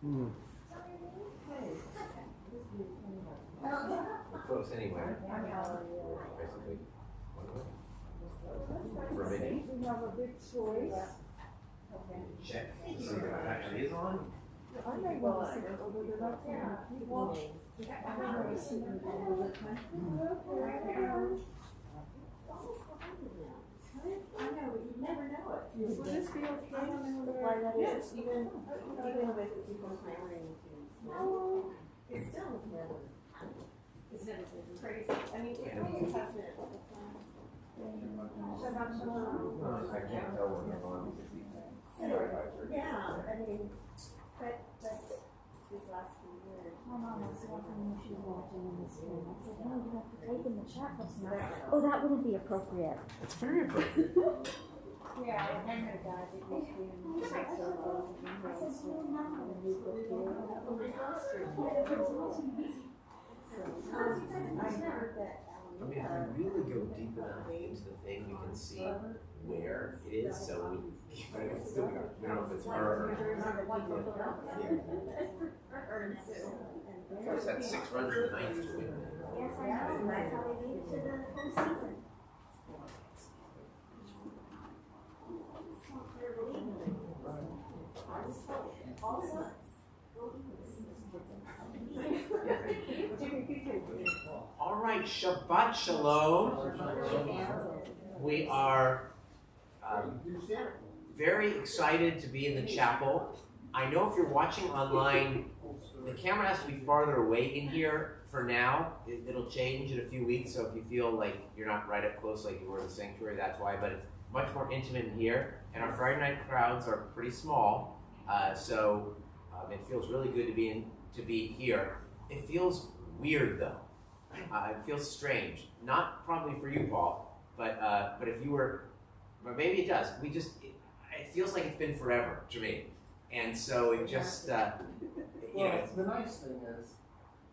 Mm. We're close anyway. Basically. For a minute. We have a big choice. Check. See if it actually is on. I may want to see it over there, not too many people. I may want to see it over there. I know, but you never know it. Would this be okay? I don't know why that is, even with people's memory issues. It still is never, it's never been crazy. I mean, it's only a testament. Shabbat Shalom. I can't tell when they're on. Yeah, I mean, but these last few years. My mom was wondering if she was watching in this room. I said, no, you have to take in the chat last night. Oh, that wouldn't be appropriate. It's very appropriate. Yeah, I remember that. It was being I said, you don't have to leave with you. I heard that. I mean, if we really go deep enough into the thing, we can see where it is. So we don't know if it's her. Of course, that's 6 runs in the ninth to win. Yes, I know. That's how they made it to the postseason. All right, Shabbat Shalom. We are very excited to be in the chapel. I know if you're watching online, the camera has to be farther away in here for now. It'll change in a few weeks, so if you feel like you're not right up close like you were in the sanctuary, that's why. But it's much more intimate in here, and our Friday night crowds are pretty small, so it feels really good to be here. It feels weird though. It feels strange. Not probably for you, Paul, but if you were, but maybe it does. It feels like it's been forever to me, and so it just you know. The nice thing is,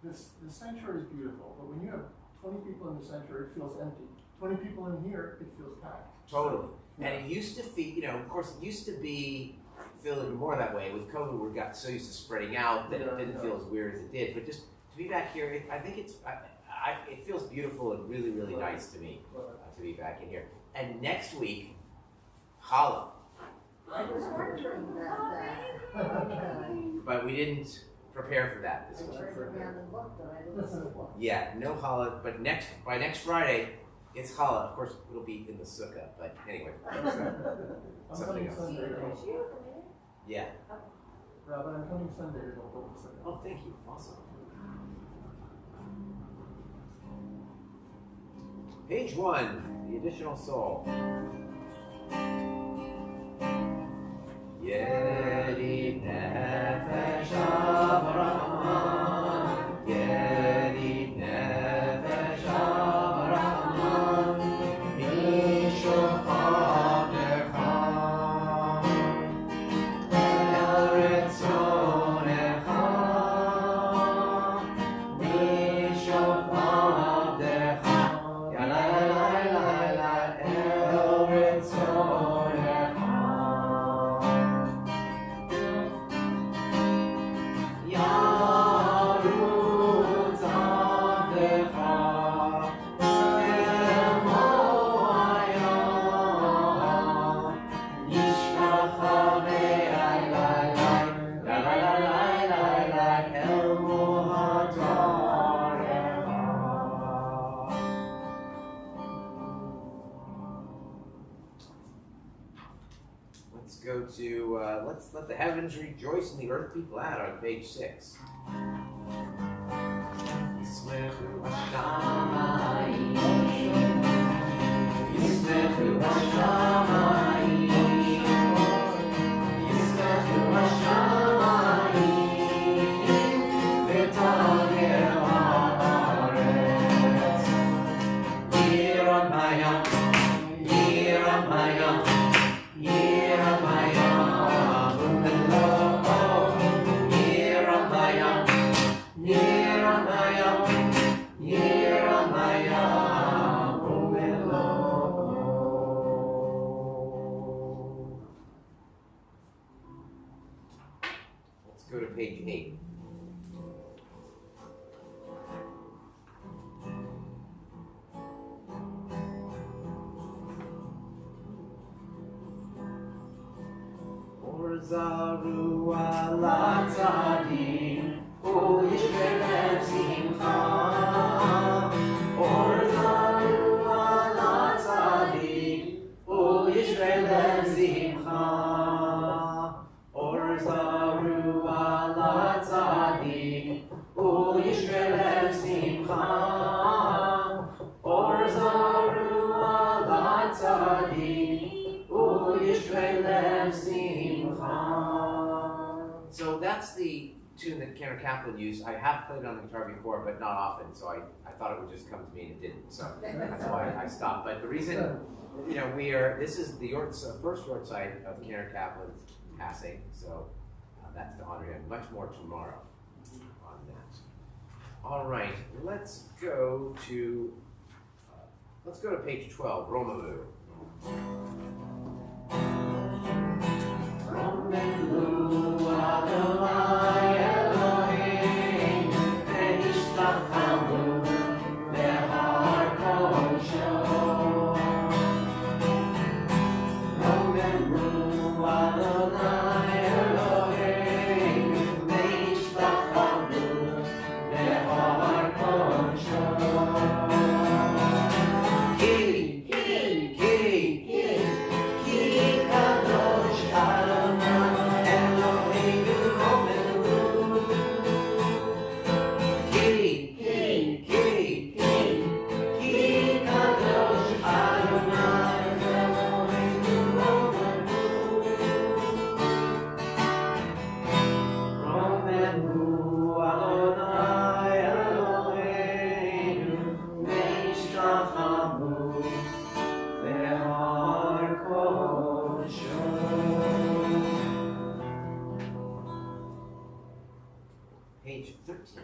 the sanctuary is beautiful, but when you have 20 people in the sanctuary, it feels empty. 20 people in here, it feels packed. Totally. And it used to feel, of course, it used to be feel even more that way. With COVID, we got so used to spreading out that it didn't feel as weird as it did. But just to be back here, I think it feels beautiful and really, really nice to me to be back in here. And next week, Challah. I was wondering about that. But we didn't prepare for that this week. I turned around and looked, but I didn't see one. Yeah, no Challah. But by next Friday, it's Challah. Of course, it'll be in the sukkah. But anyway, I'm something coming else. Sunday. Yeah. Rabbi, I'm coming Sunday to go focus on Oh, thank you. Awesome. Page 1, the additional soul. Yedi nefesh Avraham, Yedi nefesh Avraham, Mishukah Becham, El Ritzonecha, Mishukah Becham, Yalai lai lai lai El Ritzonecha. Let's go to, let's let the heavens rejoice and the earth be glad on page 6. Yismechu hashamayim, Yismechu hashamayim, Yismechu hashamayim, v'tager haaretz, Yiramaya, Yiramaya, Yiramaya, Yiramaya, Yiramaya, Yiramaya. go to page 8. Zaru ala tzadik, o yishvelev simcha. Or zaru ala tzadik, o yishvelev simcha. Or zaru ala tzadik, o yishvelev simcha. Or zaru ala tzadik, o yishvelev simcha. So that's the tune that Karen Kaplan used. I have played it on the guitar before, but not often, so I thought it would just come to me and it didn't. So that's why I stopped. But the reason, this is the first Yortzeit of Karen Kaplan's passing, so that's to honor him. Much more tomorrow on that. All right, let's go to page 12, Romamu. Romamu Adonai Elohim Ve'nishtachanu Behar Kosho. Romamu Adonai Elohim Ve'nishtachanu Behar Kosho. Page 13. Page 15.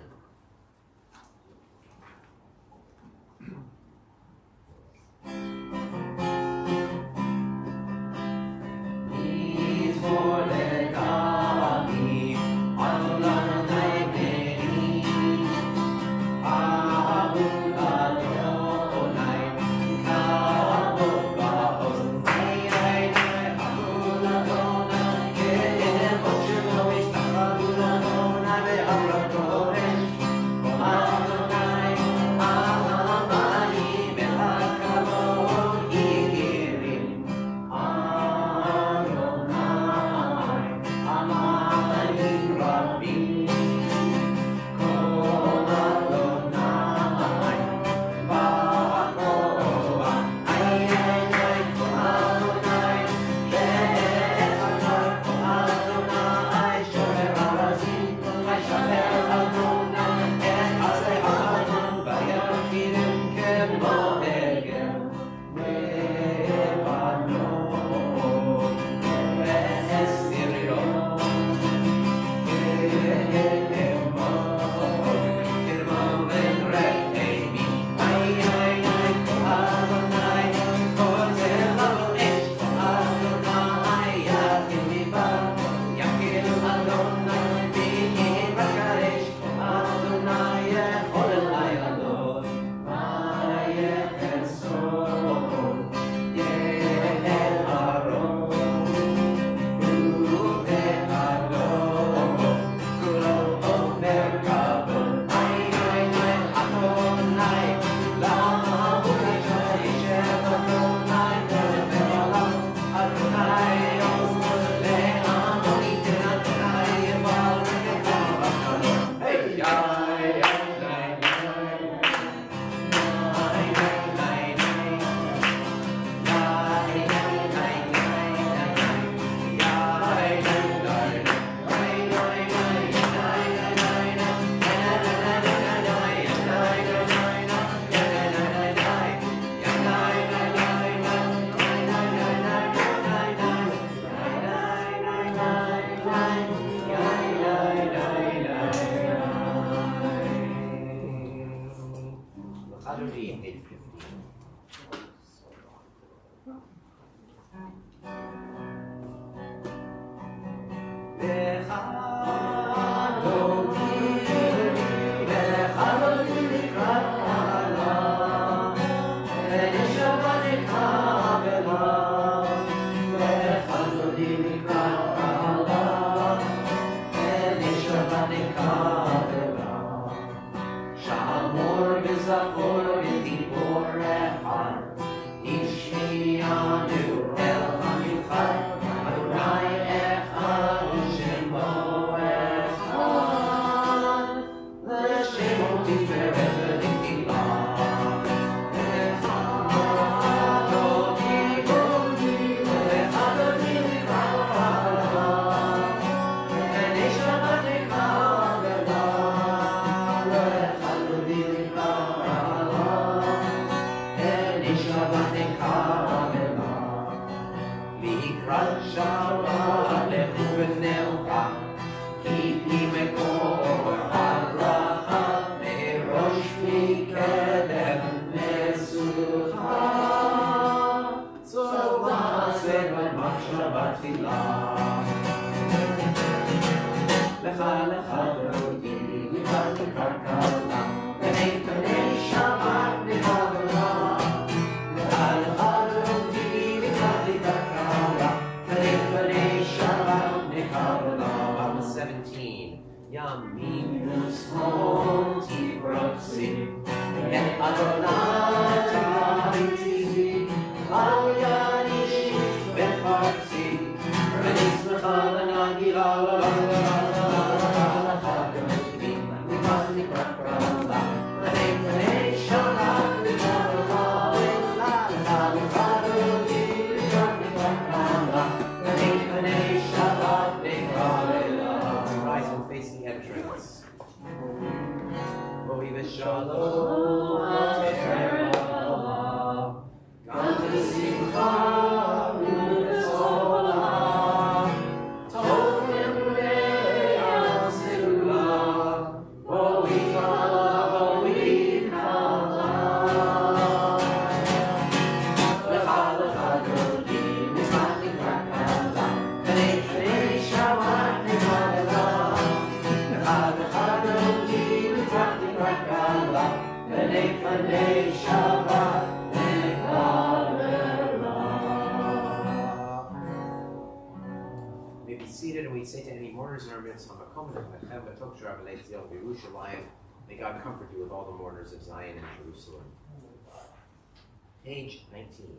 May God comfort you with all the mourners of Zion and Jerusalem. Page 19.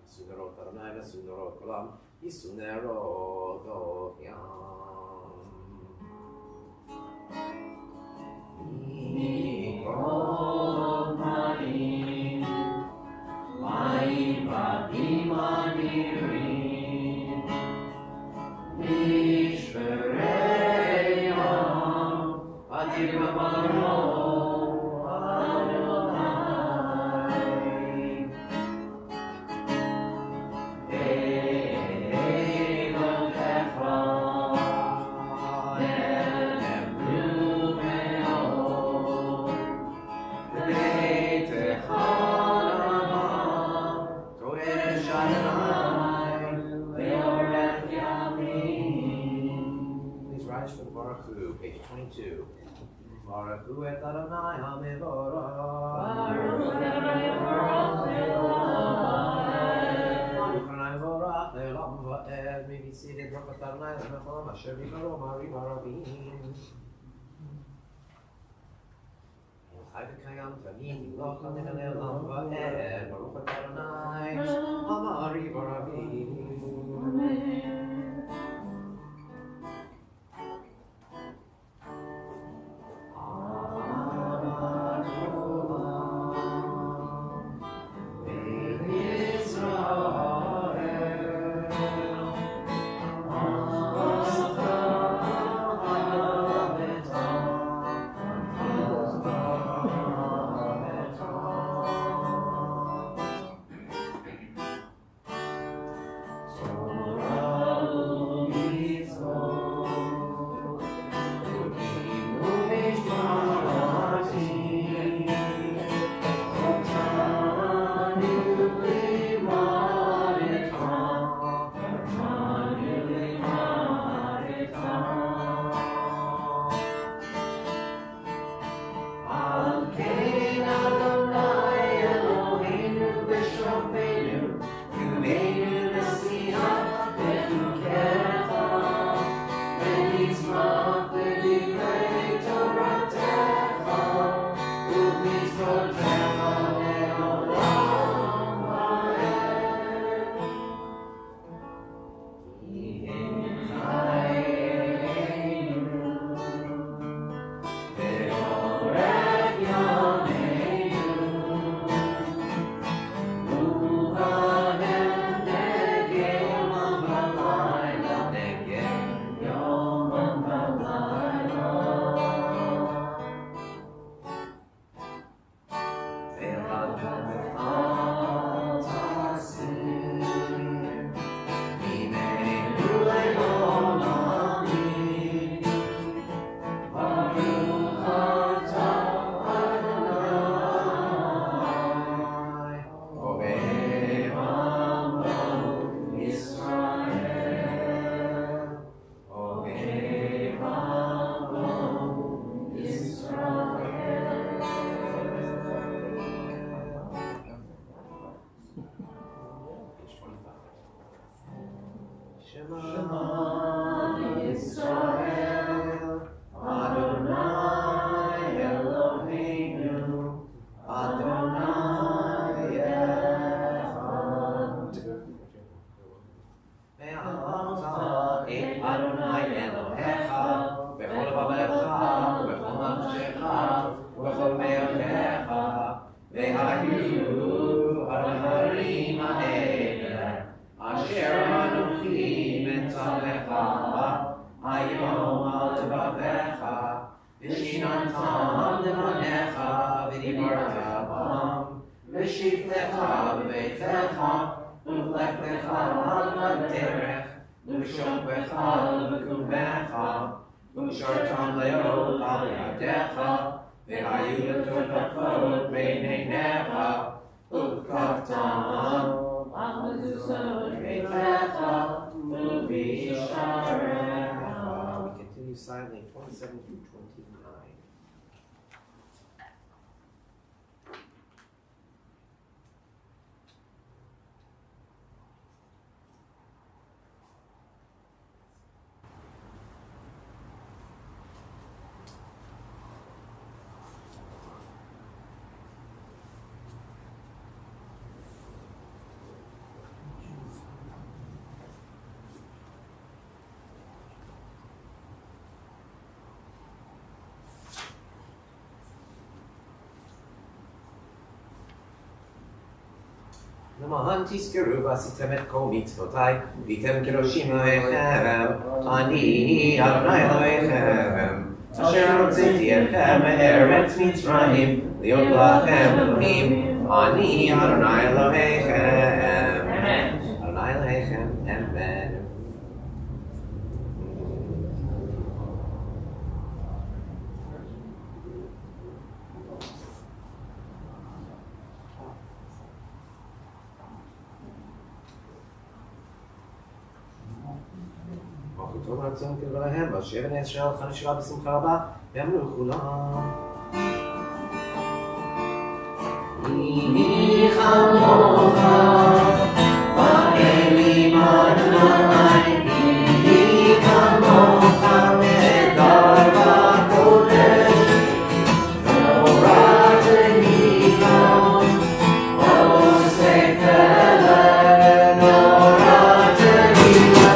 Sunerot Adonai, Sunerot Olam, Yisunerot Ohyam. Yikrot Ma'im, Ma'im Rabim Adirim, Mishmereyam, Adir B'Maro, page 22. Baruch Hu et Adonai HaMevorach. Baruch Hu et Adonai HaMevorach. Le'olam va'ed. May be seated. Baruch Adonai Le'olam Asher V'Maro Marim Arabim. Chai v'kayam Tanim Yimloch Le'olam va'ed. Baruch Adonai HaMarim Arabim. Amen. Continue silently, 27 through 29. למען תזכרו ועשיתם את כל מצוותיי, והייתם קדושים אלוהיכם, אני אדוני אלוהיכם, אשר הוצאתי אתכם מארץ מצרים, להיות לכם אלוהים, אני אדוני אלוהיכם. אדוני אלוהיכם, אמן. טוב רצון כדבריהם, והשב בני ישראל חנשרה בשמחה רבה, ואמרו כולם. מי כמוך, באלים אדוני, מי כמוך נהדר בקודש, נורא תהילה, עושה פלא, נורא תהילה.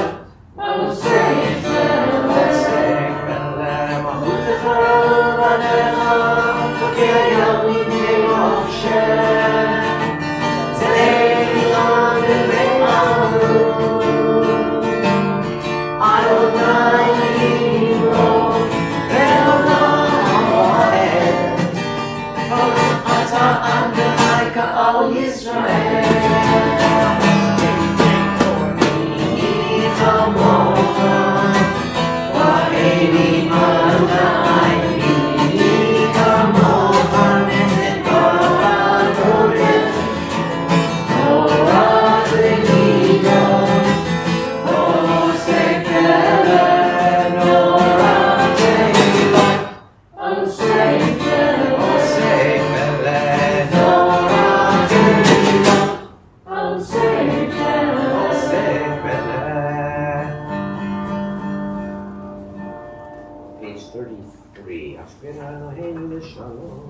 Page 33. Ashkena Eloheinu Shalom.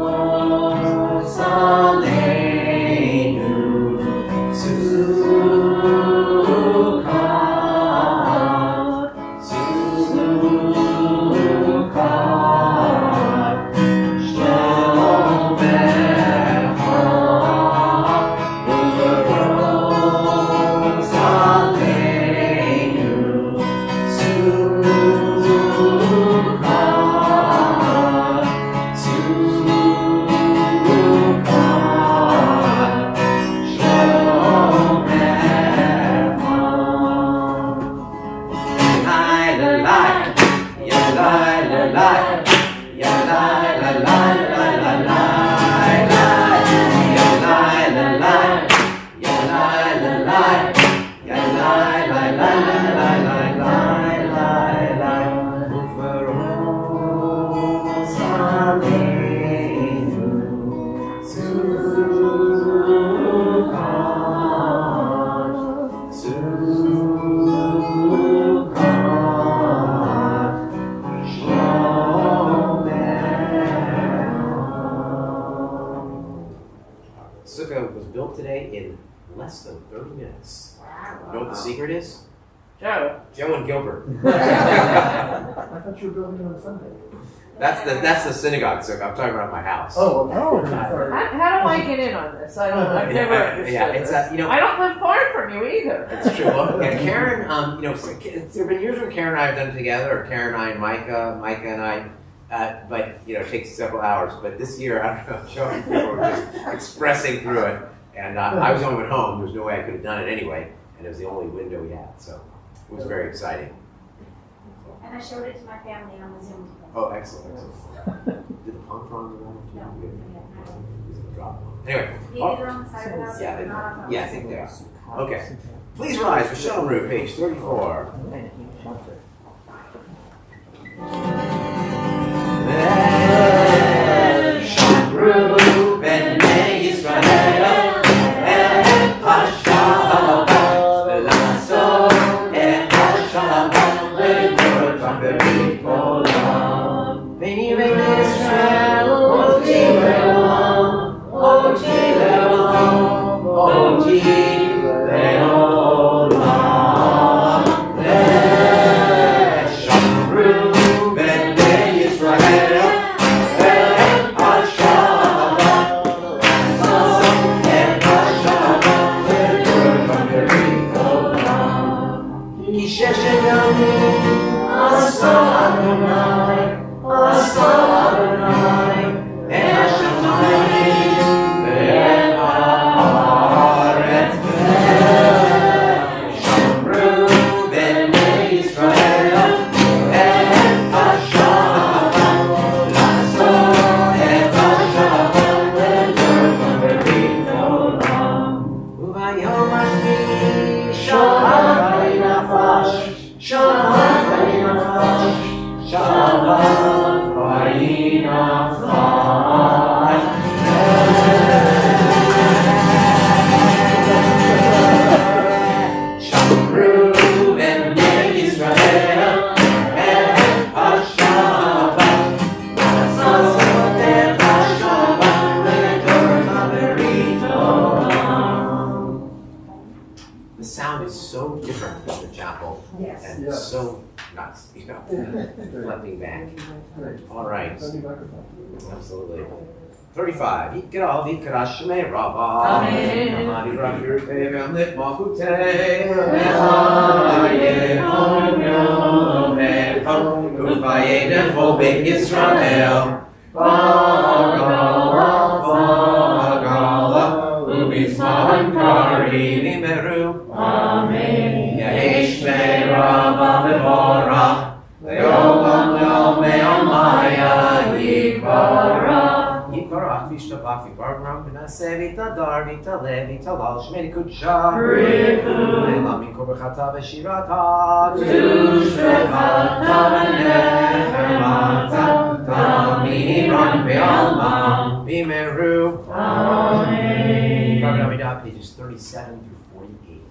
Ufros Aleinu Sukkah was built today in less than 30 minutes. Wow. You know what the secret is? Joe. Joe and Gilbert. I thought you were building on Sunday. That's the synagogue sukkah. I'm talking about my house. Oh, okay. How do I get in on this? I don't. I've never understood Yeah, it's this. you know. I don't live far from you either. It's true. Well, yeah, Karen, you know, there have been years when Karen and I have done it together, or Karen and I and Micah and I, but, you know, it takes several hours. But this year, I don't know, Joe and people were just expressing through it. And I was the only one home. There was no way I could have done it anyway. And it was the only window we had. So it was very exciting. And I showed it to my family on the Zoom today. Oh, excellent. Did the pom froms around? No. Drop one. Anyway. Maybe they're on the side of the house. Yeah, but not on the I think they are. Okay. Please rise for Shalom Root, page 34. Shalom B'nai Yisrael, Hashalom, L'asot et Hashalom, L'dorot b'Rikolam. V'ni Yisrael, Oti Le'olam, Oti Le'olam, Oti Le'olam, is so different from the chapel Yes. and Yes. so nuts, flipping back. Great. All right, Send me microphone. absolutely. 35. Ikra vikra shme rava. Amen. Amadi rakir tevem lit makute. Echaye homyo mecho. Uvaye nevo beit Yisrael. Vagala, vagala. Ubisman kari nimeru. Amen. Yesh me rava mevorach. Leolam leome amaya yikara. Yikarach vishtabach vibarbaram v'naseh v'tadar v'taleh v'talal shmei kudsha. Le'lam mikor b'chata v'shirata. Tushvechata v'nechemata. Tamiran v'alma v'meru. Amen. Rabbi Amidah, pages 37 through 48.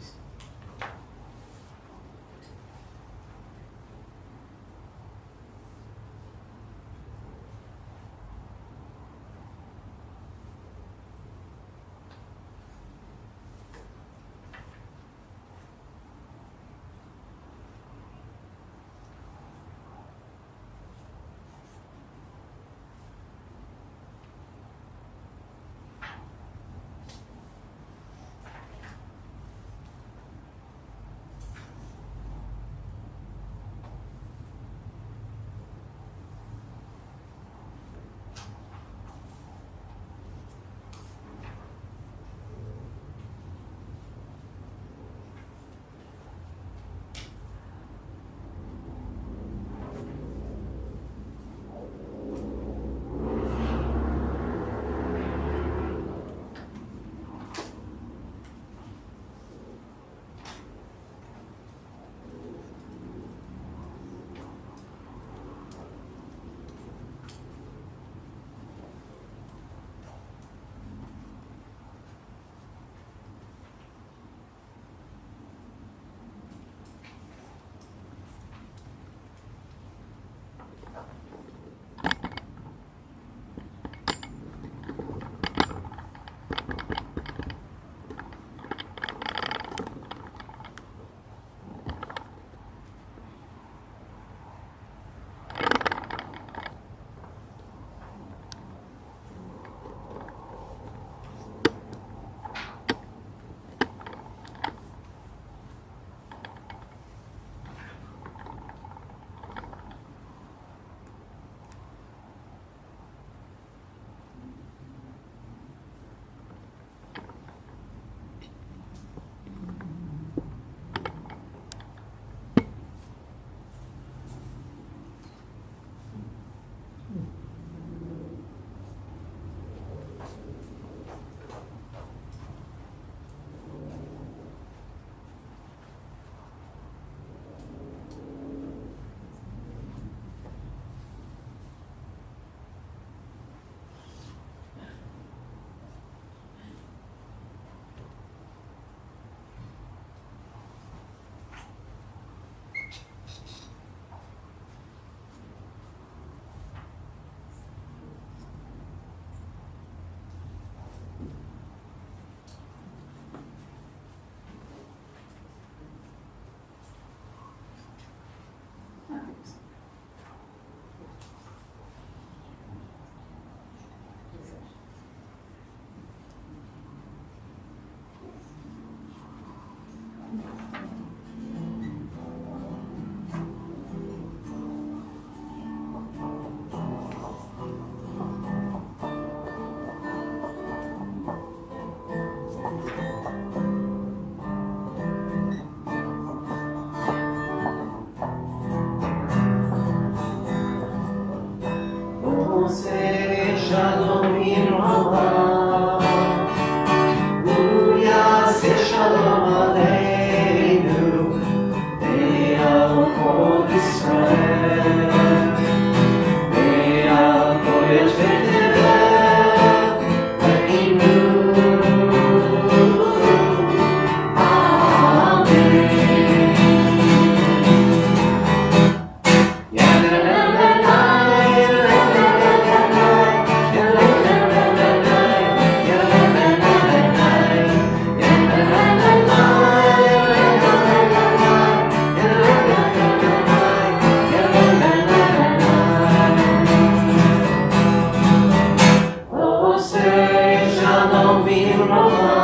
shalom bimrocha.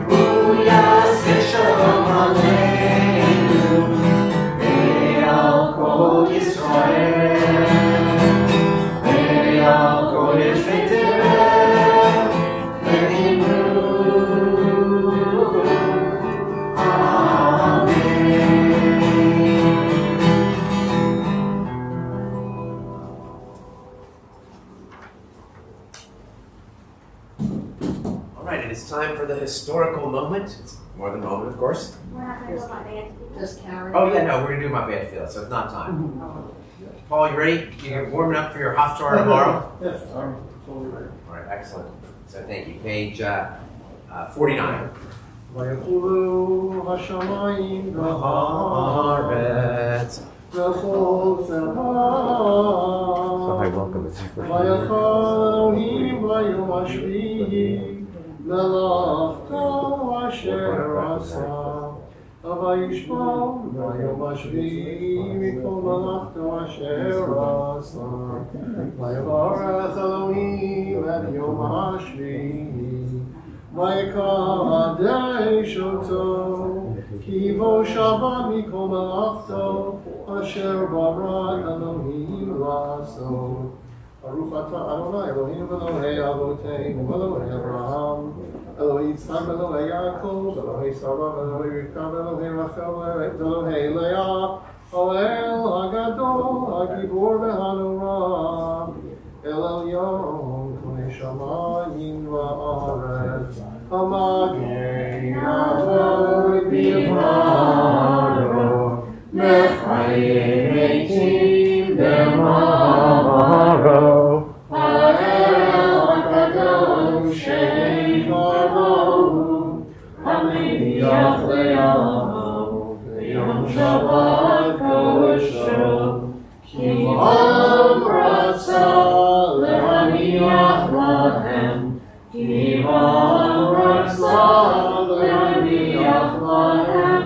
Uyaseh shalom aleinu ve'al kol Yisrael ve'al kol Yisrael ve'imru. It's time for the historical moment. It's more than a moment, of course. Just Karen. Oh yeah, no, we're gonna do my bad feel, so it's not time. Paul, you ready? You're warming up for your Haftarah tomorrow? Yes, I'm totally ready. All right, excellent. So thank you. Page 49. ויחולו השמיים Haaretz. וכל צבא welcome. ויחל אלוהים ביום השביעי מלאכתו אשר עשה וישמע ביום השביעי מכל מלאכתו אשר עשה ויברך אלוהים את יום השביעי ויקדש אותו כי בו שבת מכל מלאכתו אשר ברא אלוהים לעשות. ברוך אתה אדוני אלוהינו ואלוהי אבותינו ואלוהי אברהם אלוהי יצחק ואלוהי יעקב אלוהי שרה ואלוהי רבקה ואלוהי רחל ואלוהי לאה האל הגדול הגיבור והנורא אל עליון קונה שמיים וארץ המגן אבות בבררו מחיי מתים דמרו האל הקדוש שיקרבו המניח ליבו ביום שבת קודשו כי העם רצה להניח להם כי העם רצה להניח להם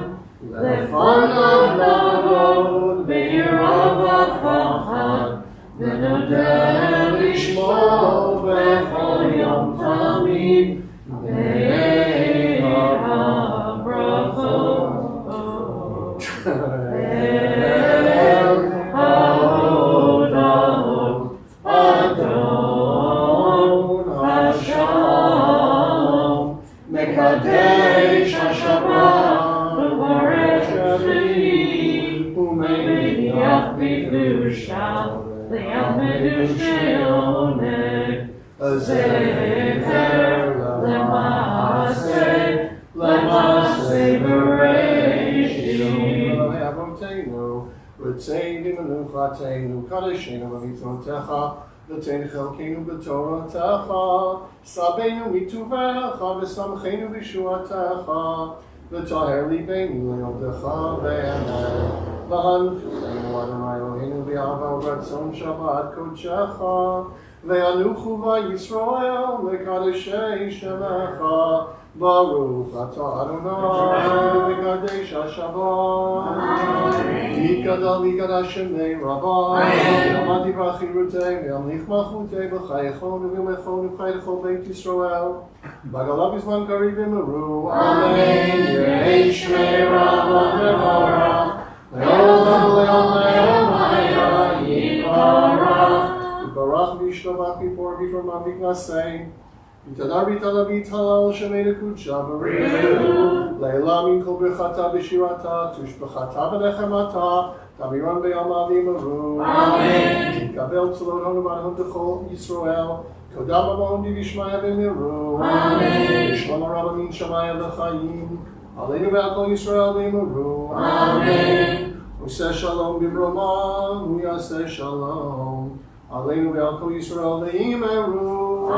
לפניו לעבוד ביראה ופחד ונודה לשמו בכל יום תמיד ואל הברכות אל ההודעות אדון השלום מקדש השבת וברך שביעי ומניח בקדושה לימדו שעונג זכר למעשה בראשית אלוהי אבותינו וצאנו מנוחתנו קדשנו במצוותיך ותן חלקנו בתורתך סבנו מטובך ושמחנו בישועתך וטהר ליבנו לעובדך באמת והנחילנו אדוני אלוהינו באהבה ורצון שבת קודשך וינוחו בה ישראל מקדשי שמך ברוך אתה אדוני מקדש השבת יתגדל ויתקדש שמי רבה יעמד דברי חירותי וימליך מלכותי בחייכון ובמלכון ובחי לכל בית ישראל בגלה בזמן קריב אמרו אמן יהי שמי רבה מברך לעולם לעולם היה יתברך יתברך וישתבח בפור בפרמה בקנסי יתהדר ויתהלל ויתהלל שמי לקודשה בריאו לעילה מן כל ברכתה בשירתה תושבחתה ונחמתה תמירן בימה ויאמרו אמן תקבל צלון ובנהון בכל ישראל תודה במעון דבשמיא ואמרו אמן שלום הרב מן שמיא וחיים עלינו ועל כל ישראל ואמרו אמן עושה שלום במרומה הוא יעשה שלום עלינו ועל כל ישראל ואמרו All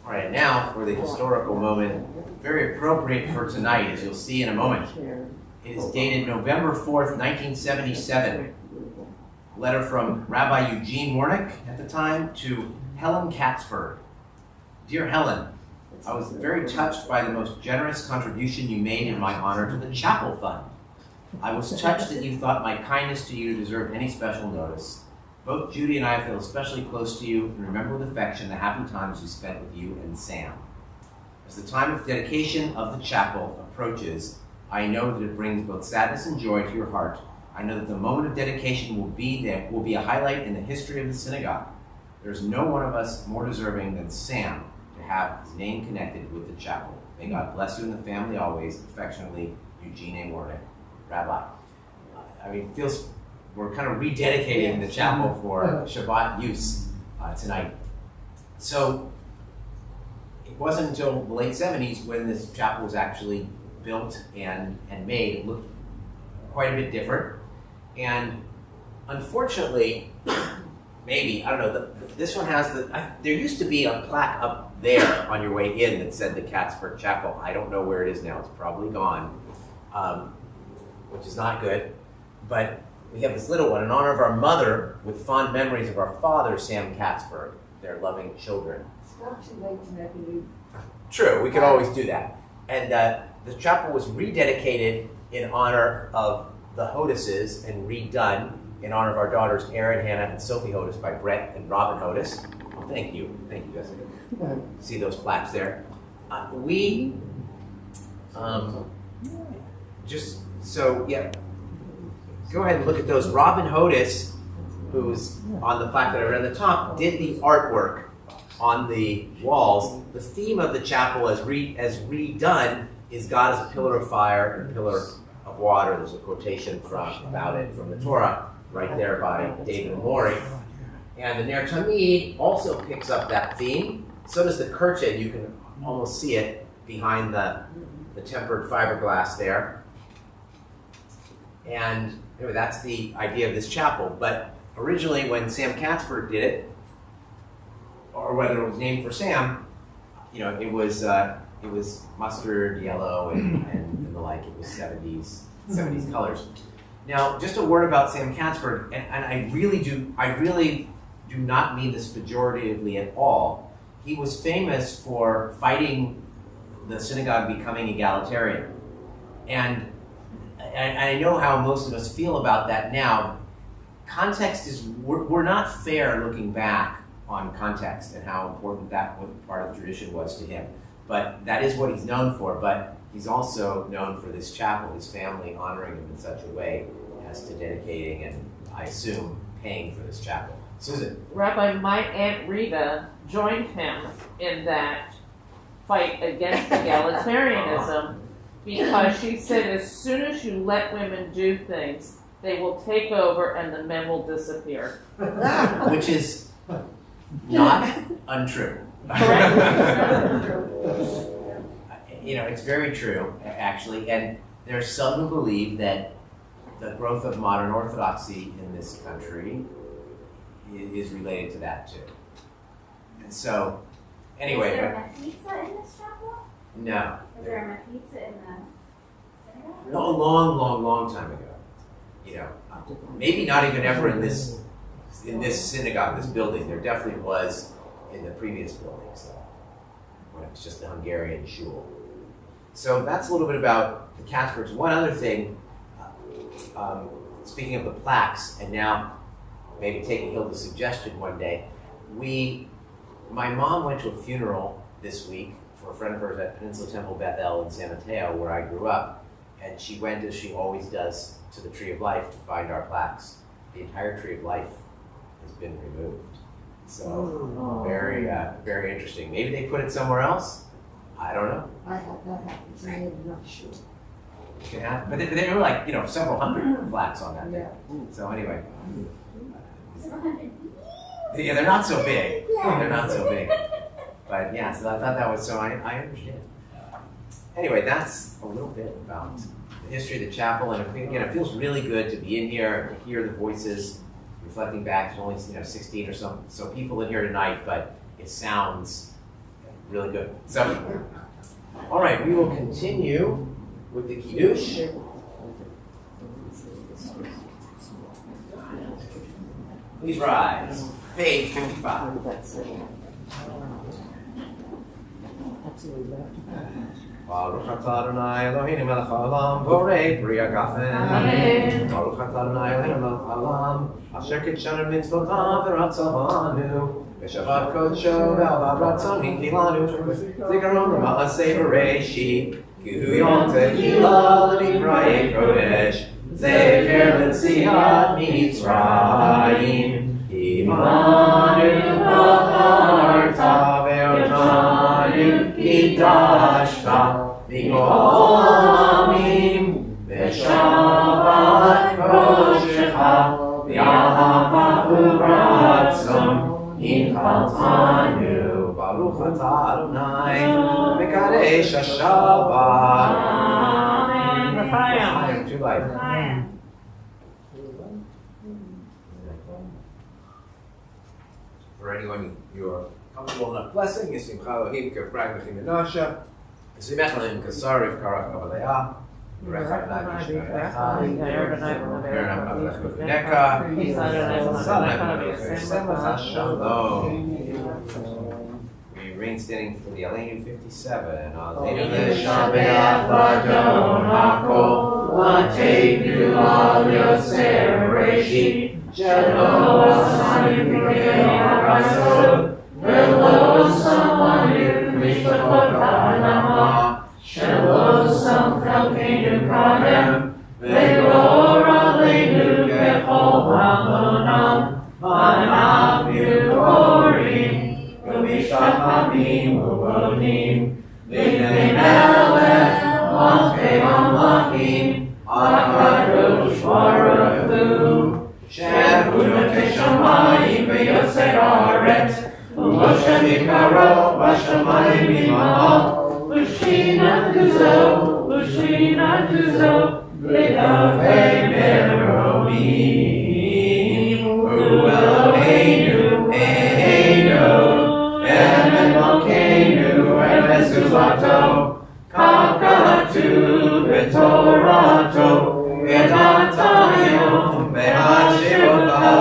right, now for the historical moment, very appropriate for tonight, as you'll see in a moment. It is dated November 4th, 1977. A letter from Rabbi Eugene Warnick at the time to Helen Katzberg. Dear Helen, I was very touched by the most generous contribution you made in my honor to the chapel fund. I was touched that you thought my kindness to you deserved any special notice. Both Judy and I feel especially close to you and remember with affection the happy times we spent with you and Sam. As the time of dedication of the chapel approaches, I know that it brings both sadness and joy to your heart. I know that the moment of dedication will be a highlight in the history of the synagogue. There's no one of us more deserving than Sam to have his name connected with the chapel. May God bless you and the family always. Affectionately, Eugene A. Warnick, Rabbi. I mean, it feels we're kind of rededicating the chapel for Shabbat use tonight. So it wasn't until the late 70s when this chapel was actually built and made. It looked quite a bit different. And unfortunately, maybe, I don't know, this one has there used to be a plaque up there on your way in that said the Katzberg Chapel. I don't know where it is now. It's probably gone, which is not good. But we have this little one in honor of our mother with fond memories of our father, Sam Katzberg, their loving children. It's not too late to make a new. True, we could always do that. And the chapel was rededicated in honor of the Hodises and redone in honor of our daughters Erin, Hannah, and Sophie Hodis by Brett and Robin Hodis. Oh, thank you, Jessica. See those plaques there? Go ahead and look at those. Robin Hodis, who's on the plaque that I read at the top, did the artwork on the walls. The theme of the chapel as redone is God as a pillar of fire and a pillar of water. There's a quotation about it from the Torah right there by David Mori. And the Ner Tamid also picks up that theme. So does the curtain. You can almost see it behind the tempered fiberglass there. And anyway, that's the idea of this chapel. But originally when Sam Katzberg did it, or whether it was named for Sam, it was mustard yellow and the like. It was 70s colors. Now, just a word about Sam Katzberg, and I really do not mean this pejoratively at all. He was famous for fighting the synagogue becoming egalitarian, and I know how most of us feel about that now. Context is we're not fair looking back on context and how important that part of the tradition was to him. But that is what he's known for. But he's also known for this chapel, his family honoring him in such a way as to dedicating and, I assume, paying for this chapel. Susan. Rabbi, my Aunt Rita joined him in that fight against egalitarianism because she said as soon as you let women do things, they will take over and the men will disappear. Which is not untrue. It's very true, actually, and there's some who believe that the growth of modern Orthodoxy in this country is related to that too. And so, anyway. Is there a pizza in this chapel? No. Is there a pizza in the synagogue? No, a long time ago. Maybe not even ever in this synagogue, this building. There definitely was in the previous buildings, when it was just the Hungarian shul. So that's a little bit about the Katzbergs. One other thing, speaking of the plaques, and now maybe taking Hilda's suggestion one day, my mom went to a funeral this week for a friend of hers at Peninsula Temple Bethel in San Mateo, where I grew up, and she went, as she always does, to the Tree of Life to find our plaques. The entire Tree of Life has been removed. So very, very interesting. Maybe they put it somewhere else. I don't know. I had that happen. I am not sure. It can happen. But there were like, several hundred plaques on that thing. Yeah. So anyway. Yeah, they're not so big. They're not so big. But yeah, so I thought that was so, I understand. Anyway, that's a little bit about the history of the chapel. And again, it feels really good to be in here and hear the voices reflecting back. There's only 16 or so people in here tonight, but it sounds really good. So, all right, we will continue with the Kiddush. Please rise. Page 55. Baruch atah Adonai Eloheinu melech haolam borei pri hagafen. Amen. Baruch atah Adonai Eloheinu melech haolam asher kitshanu mitzvotav v'ratzavanu v'shabbat kodsho v'al ratzon hinchilanu zikaron ma'aseh bereishit ki hu yom tekilah l'nivrayei kodesh zeker l'tziat Mitzrayim Imanu b'charta ve'otanu kidashta mikol amim v'shabbat kodeshecha v'yahava u'ratzon hinchaltanu Baruch atah Adonai mekadesh hashabbat. Amen. L'chaim. Too light. L'chaim. For anyone you are comfortable enough blessing, Yisim Chalohim Kepragmachim Menasha, Yisimechlim Kasarif Karak Kabalea, Rechadnai Mishmerecha, Merenam Amelech Bekuneka, Salam Amelech Semecha Shalom. We remain standing for the Aleinu 57. Aleinu Leshabeach Ladon Hakol, Lateidu Al Yosef Reshit, Shalom Sanim Mikhail Rasod, Velo Samanir Mishpachot Ha'anama, Shalom Sam Chalkeinu Kadem, Velo Raleinu Kechol Ha'onam, Vanav Yukorim, V'mishachavim U'bonim, V'nei Melech, Malchei Amlachim, HaKadosh Baruch Hu, She'emunot Shamayim ve'yosei haaretz, U'Moshe mikaro b'shamayim ima'al, U'shinat kuzo, U'shinat kuzo, V'davei meromim, U'Eloheinu Eino, Emet Malkeinu Emet Zulato, Kakatu B'Torato, V'Datayom V'Hashivota,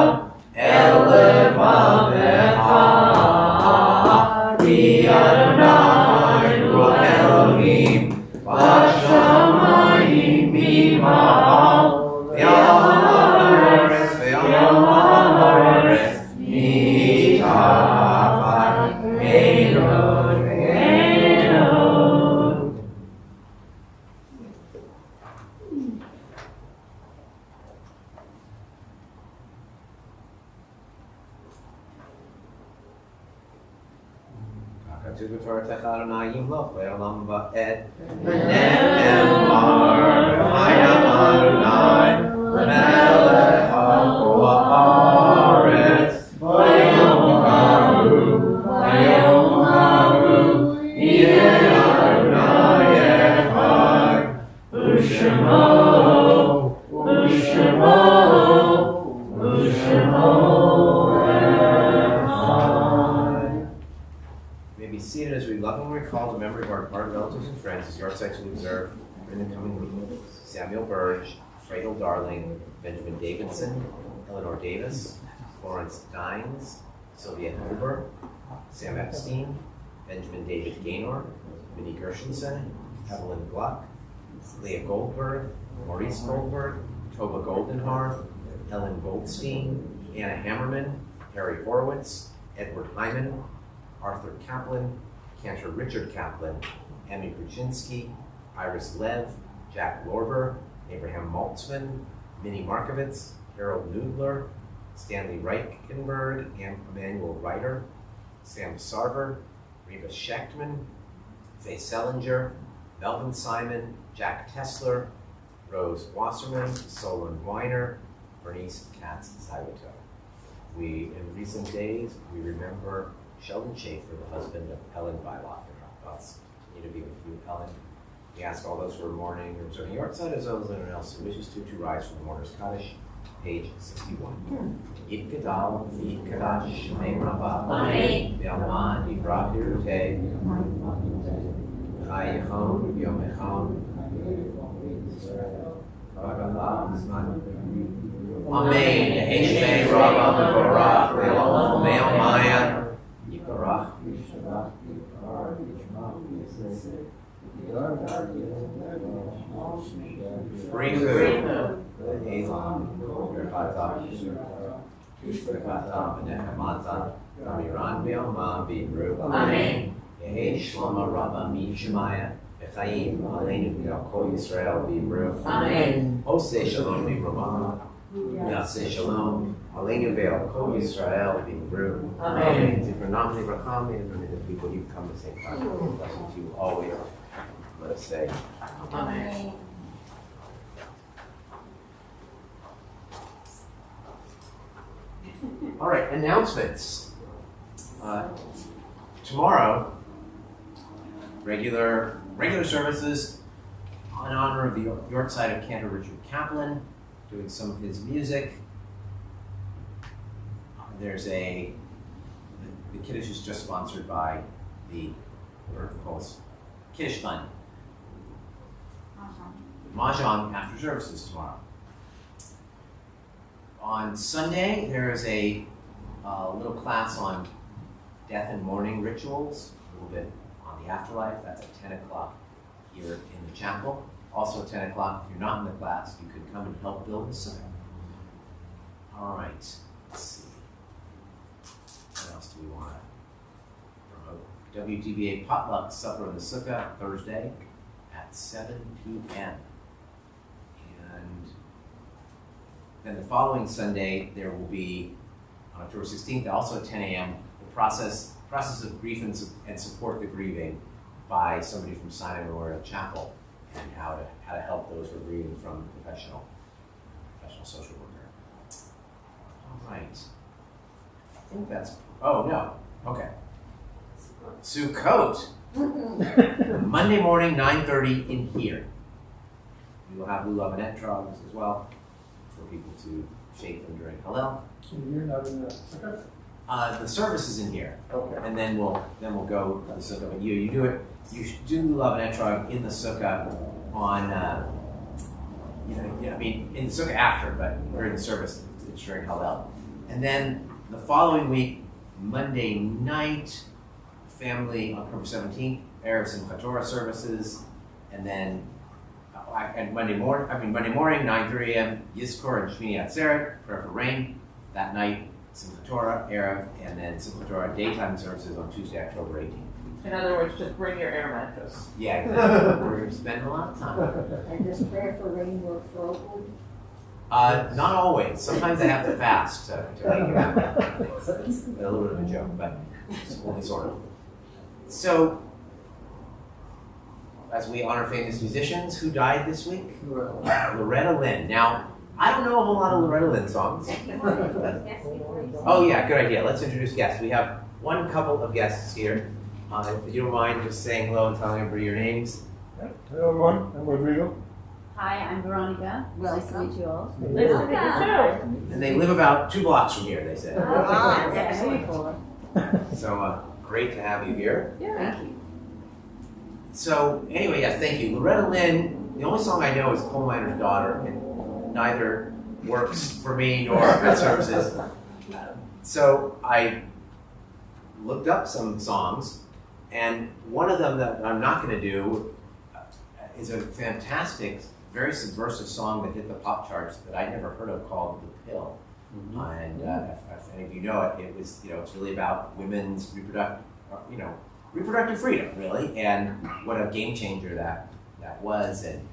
Elevavecha, Adonai Hu Elohim, V'Shamayim Mima'al, V'Haaretz Mitachat Einod Einod. Katu b'Torah Adonai Yimloch le'olam va'ed. V'ne'em mar v'mayam Adonai melech ha'kol ha'aretz. V'yom haru yeh Adonai echad. U'shemo echad. May be seated as we lovingly recall the memory of our departed relatives and friends as yardsticks we observe in the coming week. Samuel Burge, Fredel Darling, Benjamin Davidson, Eleanor Davis, Florence Dines, Sylvia Hilber, Sam Epstein, Benjamin David Gaynor, Minnie Gershenson, Evelyn Gluck, Leah Goldberg, Maurice Goldberg, Tova Goldenhar, Ellen Goldstein, Anna Hammerman, Harry Horowitz, Edward Hyman, Arthur Kaplan, Cantor Richard Kaplan, Emmy Kruczynski, Iris Lev, Jack Lorber, Abraham Maltzman, Minnie Markovitz, Harold Noodler, Stanley Reichenberg, and Emmanuel Reiter, Sam Sarver, Reba Schechtman, Faye Selinger, Melvin Simon, Jack Tessler, Rose Wasserman, Solon Weiner, Bernice Katz-Zywato. In recent days, we remember Sheldon Schaefer, the husband of Ellen Beilock, and our thoughts continue to be with you, Ellen. We ask all those who are mourning or observing Yortzeit as well as anyone else who wishes to rise from the mourner's Kaddish, page 61. Yid Gadal, Yid Kadash, Shemei Rabbah, Yalman, Yibrah Hirutei, Chai Yechon, Yom Echon, Amen. Heshmei Rabbah Mevorach, Le'olam Me'omaya, Yibarach, Riku, Elam, Berkata, Berkata, Benekamata, Amiran Beoma, Bibru, Amen. Yehi Shlama Rabba, Mishmaya, Bechaim, Aleinu, Kol Yisrael, Bibru, Amen. Oseh Shalom, Bibrama, Yaseh Shalom, Aleinu Ve'al, Kol Yisrael, Bibru, Amen. Tifernam, Libracham, and the people you come to say, God, blessings you always. Let us say, Amen. all right, announcements. Tomorrow, regular services in honor of the York side of Cantor Richard Kaplan, doing some of his music. There's the Kiddush is just sponsored by the Kiddush Fund. Mahjong after services tomorrow. On Sunday, there is a little class on death and mourning rituals, a little bit on the afterlife. That's at 10 o'clock here in the chapel. Also at 10 o'clock, if you're not in the class, you could come and help build the sukkah. All right, let's see. What else do we want to promote? WTBA potluck supper in the sukkah Thursday at 7 p.m. And then the following Sunday, there will be, on October 16th, also at 10 a.m., the process of grief and support the grieving by somebody from Sinai Memorial Chapel, and how to help those who are grieving from a professional social worker. All right. I think that's, oh no, okay. Sukkot. Monday morning, 9:30 in here. We will have lulav and etrogs as well for people to shake them during Hallel. You're not in the sukkah? The service is in here, Okay. and then we'll go to the sukkah. But you do it. You should do lulav and etrog in the sukkah on. I mean, in the sukkah after, but during the service, it's during Hallel. And then the following week, Monday night, family on October 17th, Erev Simchat Torah services, and then Monday morning, 9:30 a.m., Yizkor and Shmini Atzeret, prayer for rain. That night, Simchat Torah, Erev, and then Simchat Torah daytime services on Tuesday, October 18th. In other words, just bring your air mattress. Yeah, exactly. We're going to spend a lot of time. And does prayer for rain work for Oakwood? Not always. Sometimes I have to fast to make it happen. It's a little bit of a joke, but it's only sort of. So, as we honor famous musicians who died this week, Loretta Lynn. Now, I don't know a whole lot of Loretta Lynn songs. Oh yeah, good idea. Let's introduce guests. We have one couple of guests here. If you don't mind just saying hello and telling everybody your names. Hello everyone, I'm Rodrigo. Hi, I'm Veronica. Nice to meet you all. Nice to meet you And they live about 2 blocks from here, they said. That's beautiful. So great to have you here. Thank you. So anyway, yes, thank you. Loretta Lynn, the only song I know is Coal Miner's Daughter, and neither works for me nor my services. So I looked up some songs, and one of them that I'm not going to do is a fantastic, very subversive song that hit the pop charts that I'd never heard of called The Pill. And if any of you know it, it was, it's really about women's reproductive freedom, really, and what a game changer that was. And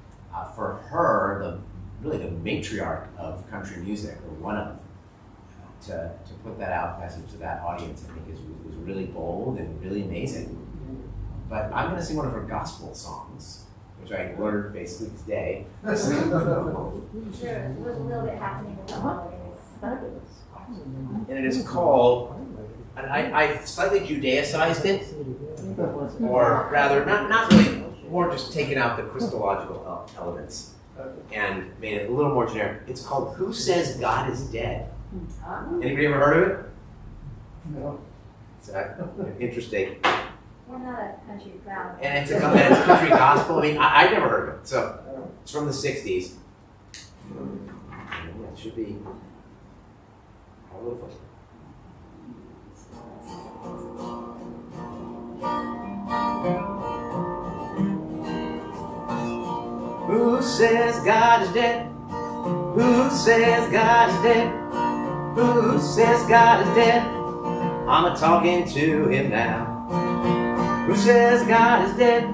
for her, the matriarch of country music, or one of, to put that out message to that audience, I think was really bold and really amazing. But I'm going to sing one of her gospel songs, which I ordered basically today. Sure, it was a little bit happening with the holidays. And it is called, and I slightly Judaicized it, or rather, not really, more just taken out the Christological elements and made it a little more generic. It's called Who Says God Is Dead? Anybody ever heard of it? No. It's interesting. We're not a country crowd. And it's a country gospel. I mean, I never heard of it. So it's from the 60s. Yeah, it should be a little fun. says God is dead? Who says God is dead? Who says God is dead? I'm a-talking to him now. Who says God is dead?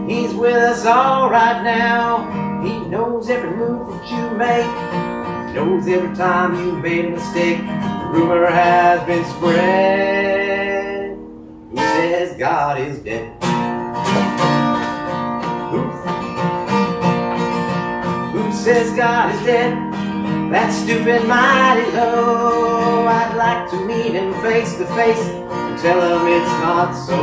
He's with us all right now. He knows every move that you make. He knows every time you made a mistake. The rumor has been spread. Who says God is dead? Who says God is dead? That stupid mighty low. I'd like to meet him face to face and tell him it's not so.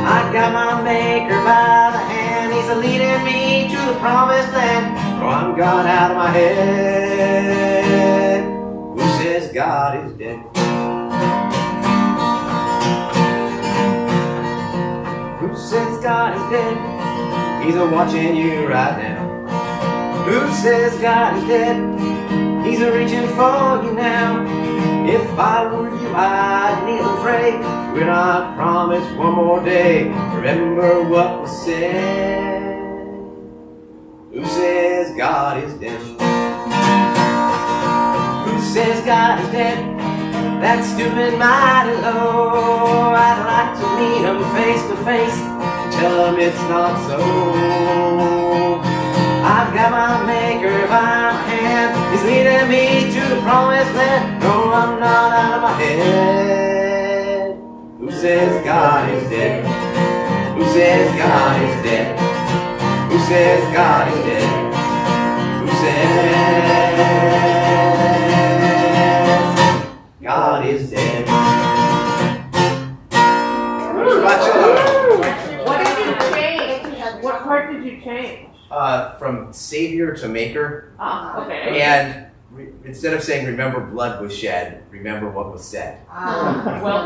I got my maker by the hand. He's leading me to the promised land. Oh, I'm gone out of my head. Who says God is dead? Who says God is dead? He's watching you right now. Who says God is dead? He's reaching for you now. If I were you, I'd kneel and pray. We're not promised one more day. Remember what was said. Who says God is dead? Who says God is dead? That stupid mighty low. I'd like to meet him face to face. Tell him it's not so. I've got my maker by my hand. He's leading me to the promised land. No, I'm not out of my head. Who says God is dead? Who says God is dead? Who says God is dead? Who says God is dead? What did you change? What part did you change? From Savior to Maker. Ah, okay. And instead of saying remember blood was shed, remember what was said. Well